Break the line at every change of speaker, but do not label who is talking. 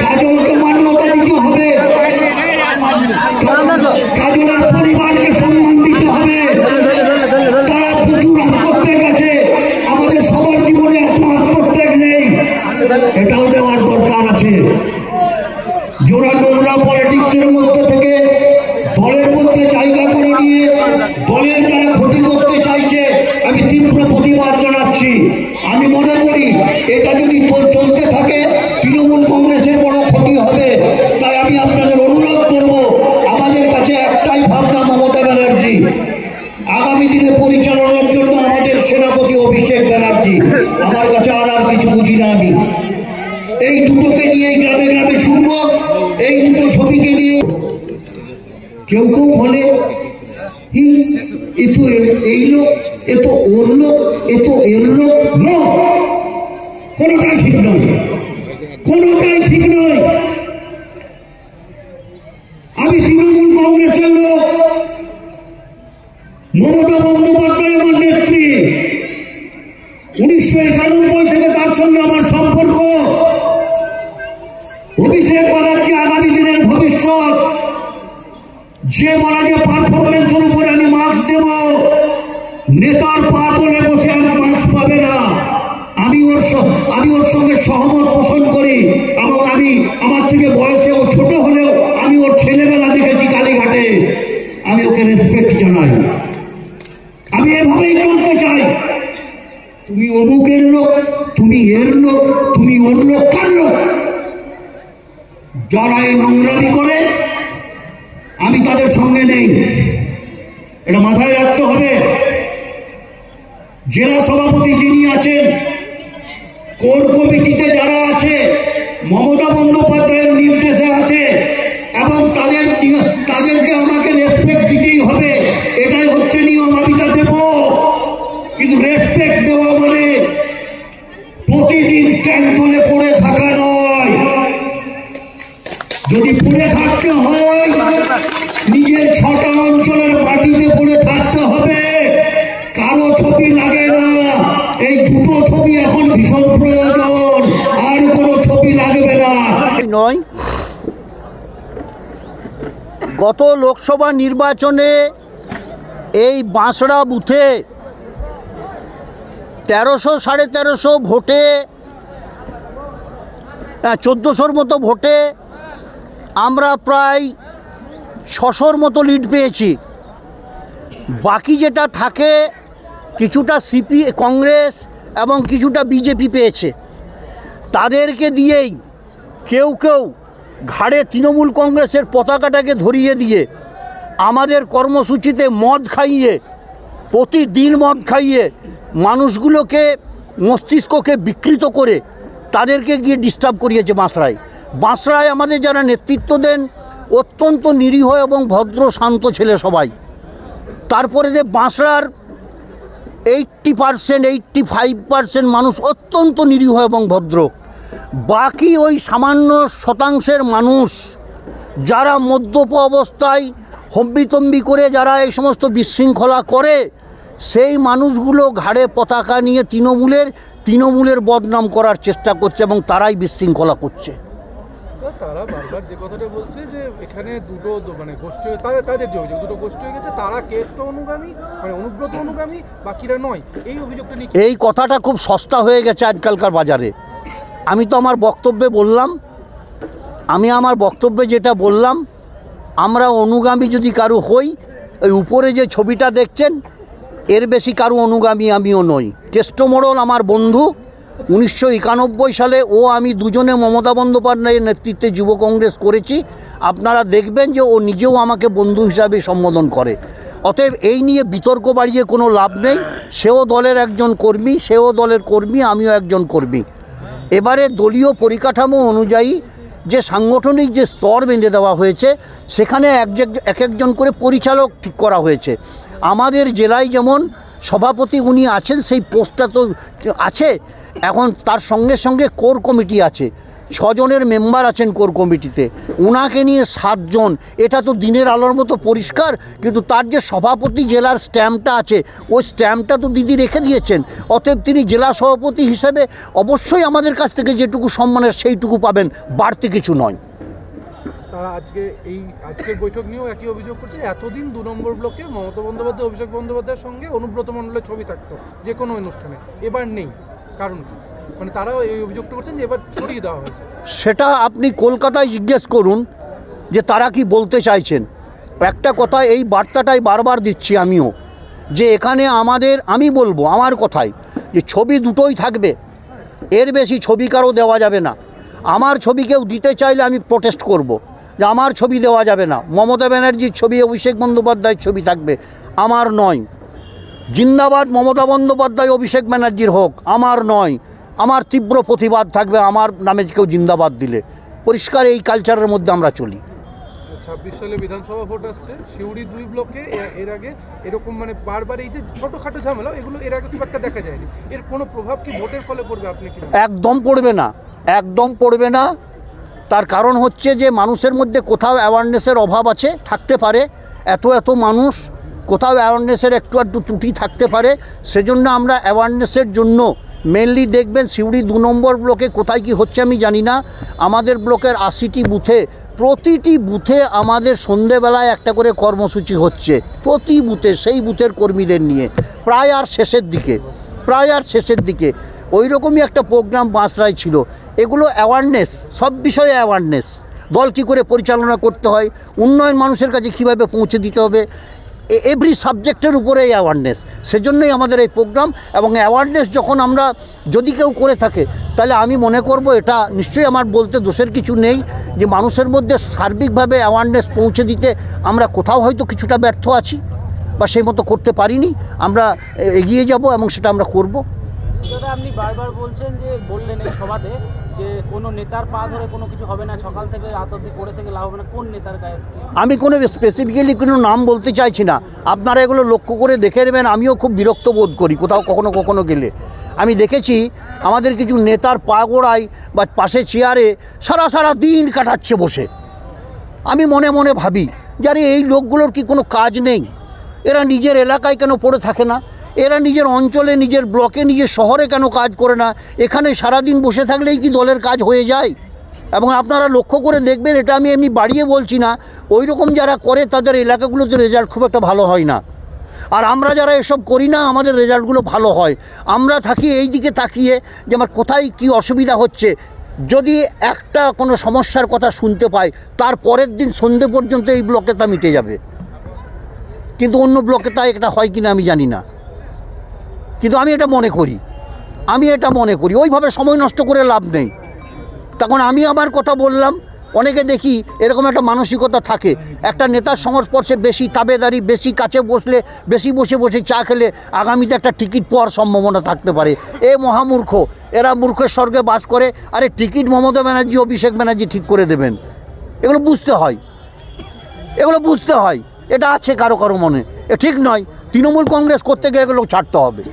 কাজলকে মান্যতা দিতে হবে, কাজলের পরিবারকে সম্মান দিতে হবে। তারা প্রচুর আত্মত্যাগ আছে, আমাদের সবার জীবনে এত আত্মত্যাগ নেই, এটাও দেওয়ার দরকার আছে। জোড়া নোংরা পলিটিক্সের মধ্যে থেকে দলের মধ্যে জায়গা করে নিয়ে দলের যারা ক্ষতি করতে চাইছে, আমি তীব্র প্রতিবাদ জানাচ্ছি। আমি মনে করি এটা যদি চলতে থাকে তৃণমূল কংগ্রেসের বড় ক্ষতি হবে। তাই আমি আপনাদের অনুরোধ করব, আমাদের কাছে একটাই ভাবনা মমতা ব্যানার্জি, আগামী দিনে পরিচালনার জন্য আমাদের সেনাপতি অভিষেক ব্যানার্জি। আমার কাছে আর কিছু বুঝি না। আমি এই দুটোকে নিয়ে গ্রামে গ্রামে ছুটব, এই দুটো ছবিকে নিয়ে। কেউ কেউ বলে এ তো এই লোক, এ তো ওর লোক, এ তো এর লোক। কোনোটাই ঠিক নয়, কোনোটাই ঠিক নয়। আমি তৃণমূল কংগ্রেসের লোক, মমতা বন্দ্যোপাধ্যায় আমার নেত্রী। 1991 থেকে তার সঙ্গে আমার সম্পর্ক। অভিষেক ব্যানার্জি আগামী দিনের ভবিষ্যৎ। যে বলা যে পারফরমেন্সের উপরে আমি মার্কস দেব, নেতার পা তলে বসে আমি মার্কস পাবে না। আমি ওর সঙ্গে সহমত পোষণ করি, এবং আমি আমার থেকে বয়সে ও ছোট হলেও আমি ওর ছেলেবেলা দেখেছি কালীঘাটে, আমি ওকে রেসপেক্ট জানাই। আমি এভাবেই চলতে চাই। তুমি অমুকের লোক, তুমি এর লোক, তুমি ওর লোক, কার লোক? যারা এই নোংরামি করে আমি তাদের সঙ্গে নেই, এটা মাথায় রাখতে হবে। জেলা সভাপতি যিনি আছেন, কোর কমিটিতে যারা আছে, মমতা বন্দ্যোপাধ্যায়ের নির্দেশে আছে, এবং তাদেরকে আমাকে রেসপেক্ট দিতেই হবে। এটাই হচ্ছে নিয়ম, আমি তা দেব। কিন্তু রেসপেক্ট দেওয়া মানে প্রতিদিন ট্যাঙ্ক তলে পড়ে থাকা নয়। যদি পড়ে থাকতে হয়, নিজের 6টা অঞ্চলের মাটিতে পড়ে থাকতে হবে। কারো ছবি লাগে না। এই দুটো ছবি এখন ভীষণ প্রয়োজন, আর কোনো ছবি লাগবে না।
নয়, গত লোকসভা নির্বাচনে এই বাঁশড়া বুথে 1300 সাড়ে 1300 ভোটে, 1400-র মতো ভোটে আমরা প্রায় 600-র মতো লিড পেয়েছি। বাকি যেটা থাকে কিছুটা কংগ্রেস এবং কিছুটা বিজেপি পেয়েছে। তাদেরকে দিয়েই কেউ কেউ ঘাড়ে তৃণমূল কংগ্রেসের পতাকাটাকে ধরিয়ে দিয়ে আমাদের কর্মসূচিতে মদ খাইয়ে, প্রতিদিন মদ খাইয়ে মানুষগুলোকে মস্তিষ্ককে বিকৃত করে তাদেরকে গিয়ে ডিস্টার্ব করিয়েছে। বাঁশড়ায় আমাদের যারা নেতৃত্ব দেন অত্যন্ত নিরীহ এবং ভদ্র শান্ত ছেলে সবাই। তারপরে যে বাঁশড়ার 80% 85% মানুষ অত্যন্ত নিরীহ এবং ভদ্র। বাকি ওই সামান্য শতাংশের মানুষ যারা মদ্যপ অবস্থায় হম্বিতম্বি করে যারা এই সমস্ত বিশৃঙ্খলা করে, সেই মানুষগুলো ঘাড়ে পতাকা নিয়ে তৃণমূলের বদনাম করার চেষ্টা করছে এবং তারাই বিশৃঙ্খলা করছে।
তারা বারবার যে কথাটা বলছে যে এখানে দুটো মানে গোষ্ঠী, তাদের যে অভিযোগ দুটো গোষ্ঠী হয়ে গেছে, তারা কেষ্ট অনুগামী মানে অনুব্রত অনুগামী, বাকিরা নয়, এই অভিযোগটা নিয়ে
এই কথাটা খুব সস্তা হয়ে গেছে আজকালকার বাজারে। আমি তো আমার বক্তব্যে বললাম, যেটা বললাম, আমরা অনুগামী যদি কারো হই, ওই উপরে যে ছবিটা দেখছেন এর বেশি কারো অনুগামী আমিও নই। কেষ্ট মোড়ল আমার বন্ধু। 1991 সালে ও আমি দুজনে মমতা বন্দ্যোপাধ্যায়ের নেতৃত্বে যুব কংগ্রেস করেছি। আপনারা দেখবেন যে ও নিজেও আমাকে বন্ধু হিসাবে সম্বোধন করে। অতএব এই নিয়ে বিতর্ক বাড়িয়ে কোনো লাভ নেই। সেও দলের একজন কর্মী, আমিও একজন কর্মী। এবারে দলীয় পরিকাঠামো অনুযায়ী যে সাংগঠনিক যে স্তর বেঁধে দেওয়া হয়েছে, সেখানে এক একজন করে পরিচালক ঠিক করা হয়েছে। আমাদের জেলায় যেমন সভাপতি উনি আছেন, সেই পোস্টটা তো আছে। এখন তার সঙ্গে সঙ্গে কোর কমিটি আছে। 6 জনের মেম্বার আছেন কোর কমিটিতে, ওনাকে নিয়ে 7 জন, এটা তো দিনের আলোর মতো পরিষ্কার। কিন্তু তার যে সভাপতি জেলার স্ট্যাম্পটা আছে, ওই স্ট্যাম্পটা তো দিদি রেখে দিয়েছেন। অতএব তিনি জেলা সভাপতি হিসেবে অবশ্যই আমাদের কাছ থেকে যেটুকু সম্মানের সেইটুকু পাবেন, বাড়তি কিছু নয়।
তারা আজকের বৈঠক নিয়েও একই অভিযোগ করছে, এতদিন 2 নম্বর ব্লকে মমতা বন্দ্যোপাধ্যায়, অভিষেক বন্দ্যোপাধ্যায়ের সঙ্গে অনুব্রত মণ্ডলের ছবি থাকতো যে কোনো অনুষ্ঠানে, এবার নেই। কারণ কি? মানে তারাও এই অভিযোগটা করছেন যে এবার ছড়িয়ে দেওয়া হয়েছে।
সেটা আপনি কলকাতায় জিজ্ঞেস করুন যে তারা কি বলতে চাইছেন। একটা কথা, এই বার্তাটাই বারবার দিচ্ছি আমিও, যে এখানে আমি বলবো আমার কথাই, যে ছবি দুটোই থাকবে, এর বেশি ছবি কারো দেওয়া যাবে না। আমার ছবি কেউ দিতে চাইলে আমি প্রোটেস্ট করব যে আমার ছবি দেওয়া যাবে না। মমতা ব্যানার্জির ছবি, অভিষেক বন্দ্যোপাধ্যায়ের ছবি থাকবে, আমার নয়। জিন্দাবাদ মমতা বন্দ্যোপাধ্যায়, অভিষেক ব্যানার্জির হোক, আমার নয়। আমার তীব্র প্রতিবাদ থাকবে আমার নামে কেউ জিন্দাবাদ দিলে। পরিষ্কার এই কালচারের মধ্যে আমরা চলি।
26 সালে বিধানসভা ভোট আসছে, সিউড়ি 2 ব্লকে এর আগে এরকম মানে বারবার এই যে ছোটোখাটো ঝামেলা, এগুলো এর আগে খুব একটা দেখা যায়নি। এর কোনো প্রভাব কি ভোটের ফলে পড়বে আপনি কি?
একদম পড়বে না, একদম পড়বে না। তার কারণ হচ্ছে যে মানুষের মধ্যে কোথাও অ্যাওয়ারনেসের অভাব আছে, থাকতে পারে। এত মানুষ, কোথাও অ্যাওয়ারনেসের একটু ত্রুটি থাকতে পারে। সেজন্য আমরা অ্যাওয়ারনেসের জন্য মেনলি দেখবেন সিউড়ি 2 নম্বর ব্লকে কোথায় কি হচ্ছে আমি জানি না। আমাদের ব্লকের 80টি বুথে, প্রতিটি বুথে আমাদের সন্ধেবেলায় একটা করে কর্মসূচি হচ্ছে, প্রতি বুথে, সেই বুথের কর্মীদের নিয়ে। প্রায় আর শেষের দিকে ওই রকমই একটা প্রোগ্রাম বাঁশরায় ছিল। এগুলো অ্যাওয়ারনেস, সব বিষয়ে অ্যাওয়ারনেস। দল কী করে পরিচালনা করতে হয়, উন্নয়ন মানুষের কাছে কীভাবে পৌঁছে দিতে হবে, এভরি সাবজেক্টের উপরেই অ্যাওয়ারনেস। সেজন্যই আমাদের এই প্রোগ্রাম। এবং অ্যাওয়ারনেস যখন আমরা যদি কেউ করে থাকে, তাহলে আমি মনে করব এটা নিশ্চয়ই আমার বলতে দোষের কিছু নেই, যে মানুষের মধ্যে সার্বিকভাবে অ্যাওয়ারনেস পৌঁছে দিতে আমরা কোথাও হয়তো কিছুটা ব্যর্থ আছি বা সেই মতো করতে পারিনি। আমরা এগিয়ে যাব এবং সেটা আমরা করব।
দাদা, আপনি বারবার বললেন এই সভাতে যে কোনো নেতার পা ধরে কোনো কিছু হবে না, সকাল থেকে রাত অবধি পড়ে থেকে লাভ হবে না। কোন নেতার গায়ে?
আমি কোনো স্পেসিফিক্যালি কোনো নাম বলতে চাইছি না। আপনারা এগুলো লক্ষ্য করে দেখে নেবেন। আমিও খুব বিরক্ত বোধ করি কোথাও কখনো গেলে। আমি দেখেছি আমাদের কিছু নেতার পা গোড়ায় বা পাশে চেয়ারে সারা দিন কাটাচ্ছে বসে। আমি মনে মনে ভাবি যে আরে এই লোকগুলোর কি কোনো কাজ নেই? এরা নিজের এলাকায় কেন পড়ে থাকে না? এরা নিজের অঞ্চলে, নিজের ব্লকে, নিজের শহরে কেন কাজ করে না? এখানে সারাদিন বসে থাকলেই কি দলের কাজ হয়ে যায়? এবং আপনারা লক্ষ্য করে দেখবেন, এটা আমি এমনি বাড়িয়ে বলছি না, ওই রকম যারা করে তাদের এলাকাগুলোতে রেজাল্ট খুব একটা ভালো হয় না। আর আমরা যারা এসব করি না, আমাদের রেজাল্টগুলো ভালো হয়। আমরা থাকি এই দিকে তাকিয়ে যে আমার কোথায় কি অসুবিধা হচ্ছে। যদি একটা কোনো সমস্যার কথা শুনতে পাই, তার পরের দিন সন্ধে পর্যন্ত এই ব্লকে তা মিটে যাবে। কিন্তু অন্য ব্লকে তা এটা হয় কিনা আমি জানি না। কিন্তু আমি এটা মনে করি ওইভাবে সময় নষ্ট করে লাভ নেই। তখন আমি আমার কথা বললাম, অনেকে দেখি এরকম একটা মানসিকতা থাকে, একটা নেতার সংস্পর্শে বেশি তাবেদারি, বেশি কাছে বসলে, বেশি বসে চা খেলে আগামীতে একটা টিকিট পাওয়ার সম্ভাবনা থাকতে পারে। এ মহামূর্খ, এরা মূর্খের স্বর্গে বাস করে। আরে টিকিট মমতা ব্যানার্জি, অভিষেক ব্যানার্জি ঠিক করে দেবেন। এগুলো বুঝতে হয়, এটা আছে কারো মনে। এ ঠিক নয়। তৃণমূল কংগ্রেস করতে গিয়ে এগুলো ছাড়তে হবে।